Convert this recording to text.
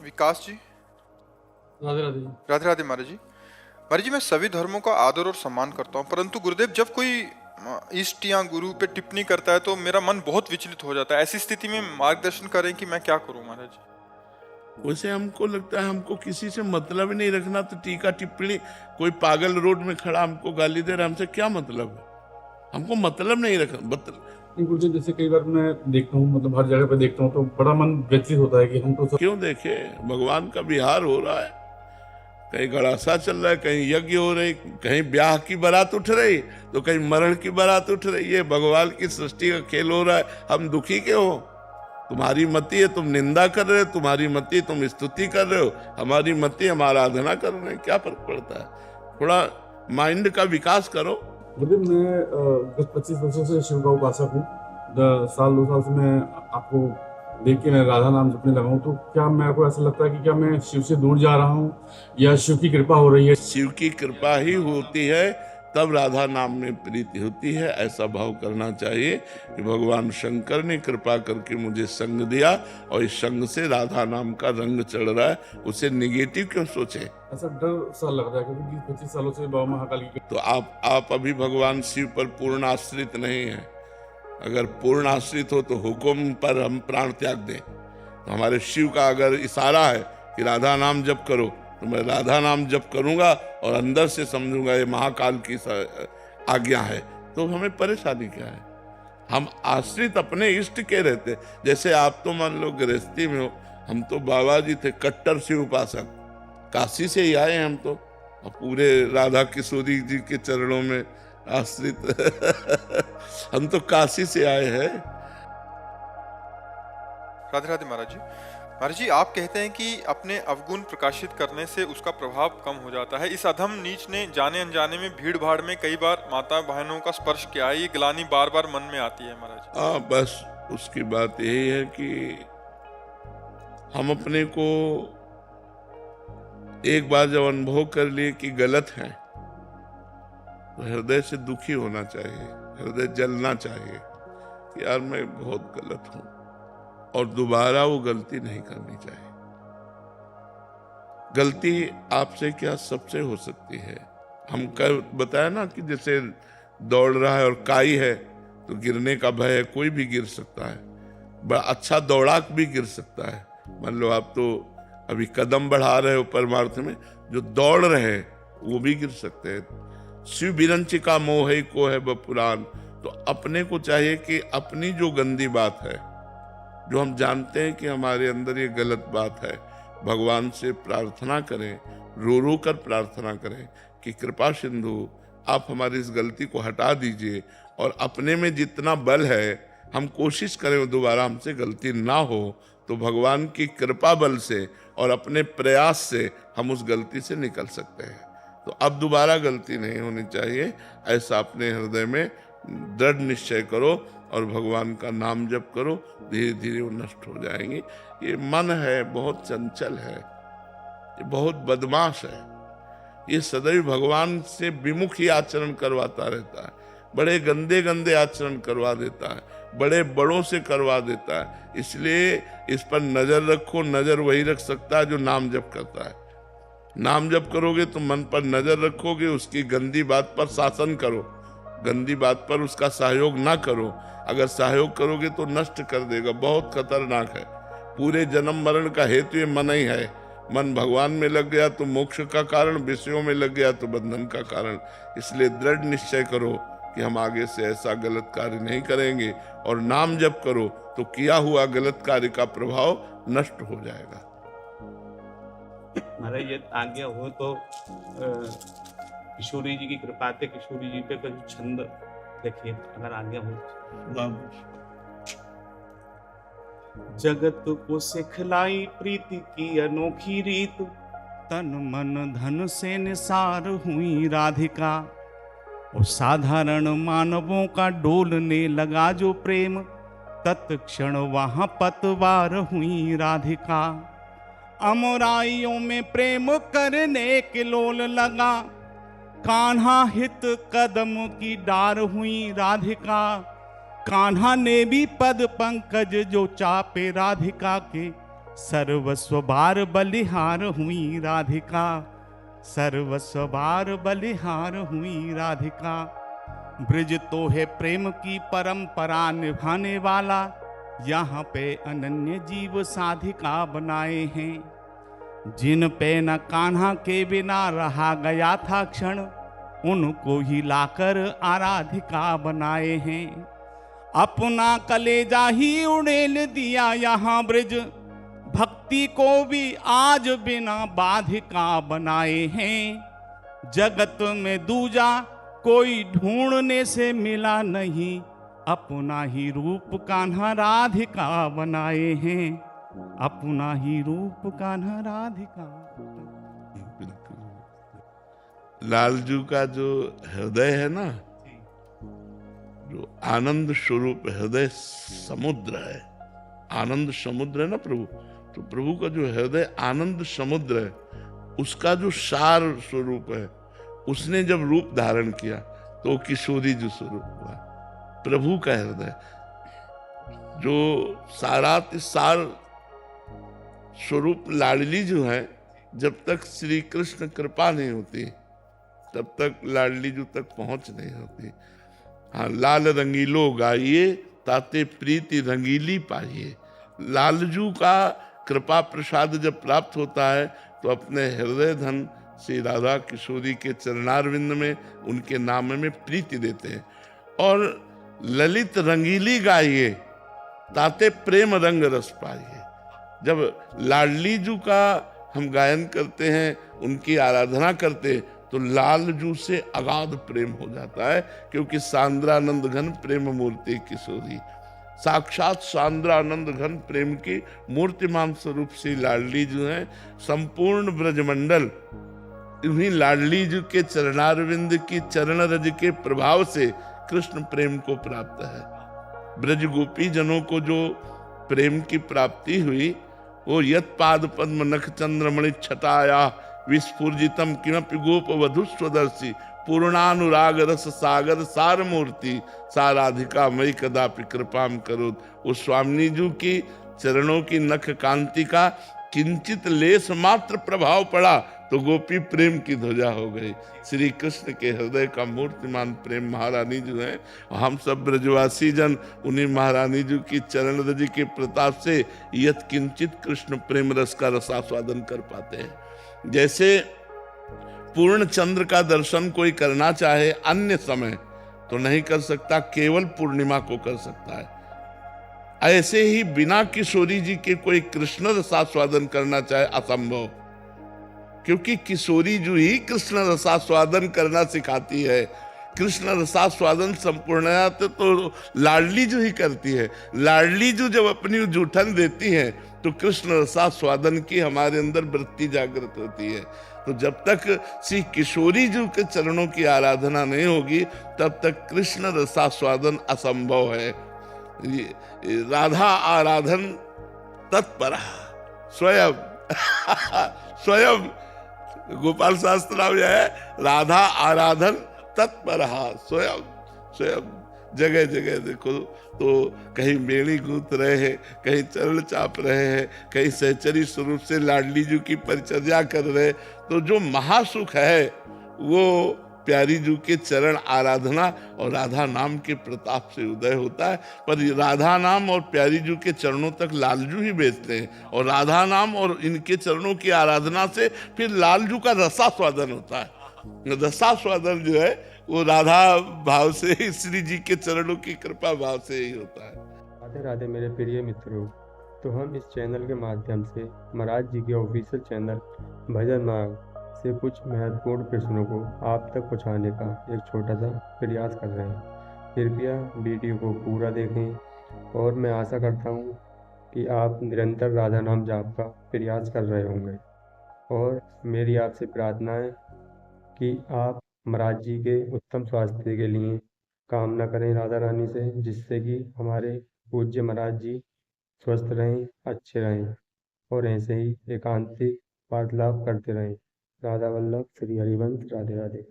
विकास जी। राधे राधे। राधे राधे महाराज जी। महाराज जी, मैं सभी धर्मों का आदर और सम्मान करता हूँ, परंतु गुरुदेव जब कोई इष्ट या गुरु पे टिप्पणी करता है तो मेरा मन बहुत विचलित हो जाता है। ऐसी स्थिति में मार्गदर्शन करें कि मैं क्या करूँ महाराज जी। वैसे हमको लगता है हमको किसी से मतलब ही नहीं रखना, तो टीका टिप्पणी, कोई पागल रोड में खड़ा हमको गाली दे रहा, हमसे क्या मतलब है? हमको मतलब नहीं रखना। गुरुजी, जैसे कई बार मैं देखता हूँ, मतलब हर जगह पे देखता हूँ, तो बड़ा मन व्यथित होता है कि हम तो क्यों देखे, भगवान का विहार हो रहा है, कहीं गड़ासा चल रहा है, कहीं यज्ञ हो रही, कहीं ब्याह की बारात उठ रही, तो कहीं मरण की बारात उठ रही है। भगवान की सृष्टि का खेल हो रहा है, हम दुखी क्यों हो? तुम्हारी मति है तुम निंदा कर रहे हो, तुम्हारी मति तुम स्तुति कर रहे हो, हमारी मति हम आराधना कर रहे हैं, क्या फर्क पड़ता है? थोड़ा माइंड का विकास करो। गुरुदेव, मैं गत 25 वर्षों से शिव का उपासक हूँ। 2 साल से मैं आपको देख के मैं राधा नाम जपने लगा हूँ। तो क्या मेरे को ऐसा लगता है कि क्या मैं शिव से दूर जा रहा हूँ या शिव की कृपा हो रही है? शिव की कृपा ही होती है, तब राधा नाम में प्रीति होती है। ऐसा भाव करना चाहिए कि भगवान शंकर ने कृपा करके मुझे संग दिया और इस संग से राधा नाम का रंग चढ़ रहा है, उसे निगेटिव क्यों सोचे? ऐसा डर सा लग रहा है क्योंकि 25 सालों से बाबा महाकाल की तो आप अभी भगवान शिव पर पूर्ण आश्रित नहीं है। अगर पूर्ण आश्रित हो तो हुक्म पर हम प्राण त्याग दें। तो हमारे शिव का अगर इशारा है कि राधा नाम जप करो, तो मैं राधा नाम जप करूंगा और अंदर से समझूंगा ये महाकाल की आज्ञा है, तो हमें परेशानी क्या है? हम आश्रित अपने इष्ट के रहते। जैसे आप तो मान लो गृहस्थी में हो, हम तो बाबा जी थे कट्टर शिव उपासक, काशी से ही आए हम तो, और पूरे राधा किशोरी जी के चरणों में आश्रित हम तो काशी से आए हैं। राधे राधे महाराज जी। महाराज जी, आप कहते हैं कि अपने अवगुण प्रकाशित करने से उसका प्रभाव कम हो जाता है। इस अधम नीच ने जाने अनजाने में भीड़ भाड़ में कई बार माता बहनों का स्पर्श किया है, ये ग्लानि बार बार मन में आती है महाराज। हाँ, बस उसकी बात यही है कि हम अपने को एक बार जब अनुभव कर लिए कि गलत है, तो हृदय से दुखी होना चाहिए, हृदय जलना चाहिए कि यार मैं बहुत गलत हूं, और दोबारा वो गलती नहीं करनी चाहिए। गलती आपसे क्या सबसे हो सकती है। हम कल बताया ना कि जैसे दौड़ रहा है और काई है तो गिरने का भय है, कोई भी गिर सकता है, बड़ा अच्छा दौड़ाक भी गिर सकता है। मान लो आप तो अभी कदम बढ़ा रहे हो परमार्थ में, जो दौड़ रहे हैं वो भी गिर सकते हैं। शिव बिरंचिका मोह को है बपुरान। तो अपने को चाहिए कि अपनी जो गंदी बात है, जो हम जानते हैं कि हमारे अंदर ये गलत बात है, भगवान से प्रार्थना करें, रो रो कर प्रार्थना करें कि कृपा सिंधु आप हमारी इस गलती को हटा दीजिए, और अपने में जितना बल है हम कोशिश करें दोबारा हमसे गलती ना हो। तो भगवान की कृपा बल से और अपने प्रयास से हम उस गलती से निकल सकते हैं। तो अब दोबारा गलती नहीं होनी चाहिए, ऐसा अपने हृदय में दृढ़ निश्चय करो और भगवान का नाम जप करो, धीरे धीरे वो नष्ट हो जाएंगे। ये मन है बहुत चंचल है, ये बहुत बदमाश है, ये सदैव भगवान से विमुख ही आचरण करवाता रहता है, बड़े गंदे गंदे आचरण करवा देता है, बड़े बड़ों से करवा देता है। इसलिए इस पर नजर रखो। नजर वही रख सकता है जो नाम जप करता है। नाम जप करोगे तो मन पर नजर रखोगे, उसकी गंदी बात पर शासन करो, गंदी बात पर उसका सहयोग ना करो। अगर सहयोग करोगे तो नष्ट कर देगा, बहुत खतरनाक है। पूरे जन्म मरण का हेतु ये मन ही है। मन भगवान में लग गया तो मोक्ष का कारण, विषयों में लग गया तो बंधन का कारण। इसलिए दृढ़ निश्चय करो कि हम आगे से ऐसा गलत कार्य नहीं करेंगे, और नाम जप करो तो किया हुआ गलत कार्य का प्रभाव नष्ट हो जाएगा। महाराज, ये आज्ञा हो तो किशोरी जी की कृपा से किशोरी जी पे कुछ छंद देखिए, अगर आज्ञा हो। जगत को सिखलाई प्रीति की अनोखी रीत, तन मन धन से निसार हुई राधिका। और साधारण मानवों का डोलने लगा जो प्रेम, तत्क्षण वहां पतवार हुई राधिका। अमराइयों में प्रेम करने के लोल लगा, कान्हा हित कदम की डार हुई राधिका। कान्हा ने भी पद पंकज जो चापे राधिका के, सर्वस्व बार बलिहार हुई राधिका, सर्वस्व बार बलिहार हुई राधिका। ब्रज तो है प्रेम की परंपरा निभाने वाला, यहाँ पे अनन्य जीव साधिका बनाए हैं। जिन पे न कान्हा के बिना रहा गया था क्षण, उनको ही लाकर आराधिका बनाए हैं। अपना कलेजा ही उड़ेल दिया यहाँ ब्रज, भक्ति को भी आज बिना बाधिका बनाए हैं। जगत में दूजा कोई ढूंढने से मिला नहीं, अपना ही रूप कान्हा राधिका बनाए हैं, अपना ही रूप कान्हा राधिका। बिल्कुल। लालजू का जो हृदय है ना, जो आनंद स्वरूप हृदय समुद्र है, आनंद समुद्र है ना प्रभु, तो प्रभु का जो हृदय आनंद समुद्र है, उसका जो सार स्वरूप है, उसने जब रूप धारण किया तो किशोरी जो स्वरूप हुआ प्रभु का हृदय, जो सारात सार स्वरूप लाडली जो है, जब तक श्री कृष्ण कृपा नहीं होती तब तक लाडली जो तक पहुंच नहीं होती। हाँ, लाल रंगीलो गाइए ताते प्रीति रंगीली पाइए। लालजू का कृपा प्रसाद जब प्राप्त होता है तो अपने हृदय धन श्री राधा किशोरी के चरणारविंद में, उनके नाम में प्रीति देते हैं। और ललित रंगीली गाइए ताते प्रेम रंग रस पाइए। जब लाडली जू का हम गायन करते हैं, उनकी आराधना करते हैं, तो लालजू से अगाध प्रेम हो जाता है, क्योंकि सांद्रानंद घन प्रेम मूर्ति किशोरी, साक्षात सांद्रानंद घन प्रेम की मूर्तिमान स्वरूप से लाडली जो है। संपूर्ण ब्रजमंडल इन्हीं लाडली जी के चरणारविंद की चरण रज के प्रभाव से कृष्ण प्रेम को प्राप्त है। ब्रज गोपी जनों को जो प्रेम की प्राप्ति हुई, वो यत पाद पद्म नख चंद्रमणि छटाया विस्फुर्जितम किमपि गोप वधु स्वदर्शी पूर्णानुराग रस सागर सार मूर्ति साराधिका मई कदापि कृपाम करो। उस स्वामी जी की चरणों की नख कांति का किंचित लेस मात्र प्रभाव पड़ा तो गोपी प्रेम की ध्वजा हो गई। श्री कृष्ण के हृदय का मूर्तिमान प्रेम महारानी जो है, हम सब ब्रजवासी जन उन्हीं महारानी जी की चरण रज के प्रताप से यत किंचित कृष्ण प्रेम रस का रसास्वादन कर पाते हैं। जैसे पूर्ण चंद्र का दर्शन कोई करना चाहे अन्य समय तो नहीं कर सकता, केवल पूर्णिमा को कर सकता है। ऐसे ही बिना किशोरी जी के कोई कृष्ण रसास्वादन करना चाहे असंभव, क्योंकि किशोरी जी ही कृष्ण रसास्वादन करना सिखाती है। कृष्ण रसास्वादन संपूर्णतः तो लाडली जी ही करती है। लाडली जी जब अपनी जूठन देती है तो कृष्ण रसास्वादन की हमारे अंदर वृत्ति जागृत होती है। तो जब तक श्री किशोरी जी के चरणों की आराधना नहीं होगी तब तक कृष्ण रसास्वादन असंभव है। राधा आराधन तत्पर स्वयं स्वयं गोपाल शास्त्र में है, राधा आराधन तत्पर स्वयं स्वयं। जगह जगह देखो तो कहीं बेड़ी गूंथ रहे हैं, कहीं चरण चाप रहे हैं, कहीं सहचरी स्वरूप से लाडली जी की परिचर्या कर रहे। तो जो महासुख है वो प्यारी जी के चरण आराधना और राधा नाम के प्रताप से उदय होता है। पर राधा नाम और प्यारी जी के चरणों तक लालजू ही भेजते हैं, और राधा नाम और इनके चरणों की आराधना से फिर लालजू का रसास्वादन होता है। रसास्वादन जो है वो राधा भाव से, श्री जी के चरणों की कृपा भाव से ही होता है। राधे राधे मेरे प्रिय मित्रों, तो हम इस चैनल के माध्यम से महाराज जी के ऑफिशियल चैनल भजन मार्ग से कुछ महत्वपूर्ण प्रश्नों को आप तक पहुंचाने का एक छोटा सा प्रयास कर रहे हैं। कृपया वीडियो को पूरा देखें और मैं आशा करता हूं कि आप निरंतर राधा नाम जाप का प्रयास कर रहे होंगे। और मेरी आपसे प्रार्थना है कि आप महाराज जी के उत्तम स्वास्थ्य के लिए कामना करें राधा रानी से, जिससे कि हमारे पूज्य महाराज जी स्वस्थ रहें, अच्छे रहें और ऐसे ही एकांतिक वार्तालाप करते रहें। राधा वल्लभ श्री हरिवंश। राधे राधे।